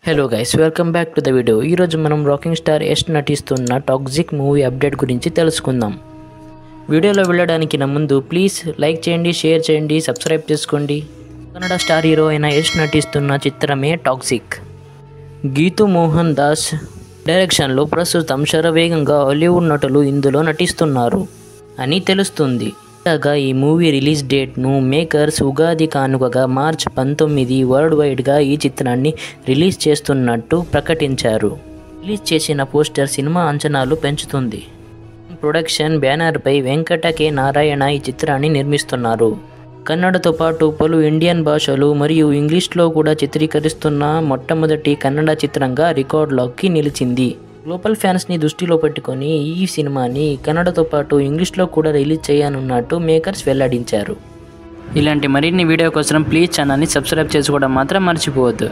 Hello guys, welcome back to the video. ఈరోజు మనం rocking star Yash నటిస్తున్న టాక్సిక్ మూవీ అప్డేట్ గురించి తెలుసుకుందాం. వీడియోలో వెళ్ళడానికి ముందు ప్లీజ్ లైక్ చేయండి, షేర్ చేయండి, సబ్స్క్రైబ్ చేసుకోండి. కన్నడ స్టార్ హీరో అయిన యష్ నటిస్తున్న చిత్రమే టాక్సిక్. గీతూ మోహన్ దాస్ డైరెక్షన్లో ప్రస్తుతం శరవేగంగా హాలీవుడ్ నటులు ఇందులో నటిస్తున్నారు అని తెలుస్తుంది. తాజాగా ఈ మూవీ రిలీజ్ డేట్ను మేకర్స్ ఉగాది కానుకగా మార్చ్ 19 వరల్డ్ వైడ్గా ఈ చిత్రాన్ని రిలీజ్ చేస్తున్నట్టు ప్రకటించారు. రిలీజ్ చేసిన పోస్టర్ సినిమా అంచనాలు పెంచుతుంది. ప్రొడక్షన్ బ్యానర్పై వెంకట కె నారాయణ ఈ చిత్రాన్ని నిర్మిస్తున్నారు. కన్నడతో పాటు పలు ఇండియన్ భాషలు మరియు ఇంగ్లీష్లో కూడా చిత్రీకరిస్తున్న మొట్టమొదటి కన్నడ చిత్రంగా రికార్డులోకి నిలిచింది. గ్లోబల్ ఫ్యాన్స్ని దృష్టిలో పెట్టుకొని ఈ సినిమాని కన్నడతో పాటు ఇంగ్లీష్లో కూడా రిలీజ్ చేయనున్నట్టు మేకర్స్ వెల్లడించారు. ఇలాంటి మరిన్ని వీడియో కోసం ప్లీజ్ ఛానల్ని సబ్స్క్రైబ్ చేసుకోవడం మాత్రం మర్చిపోవద్దు.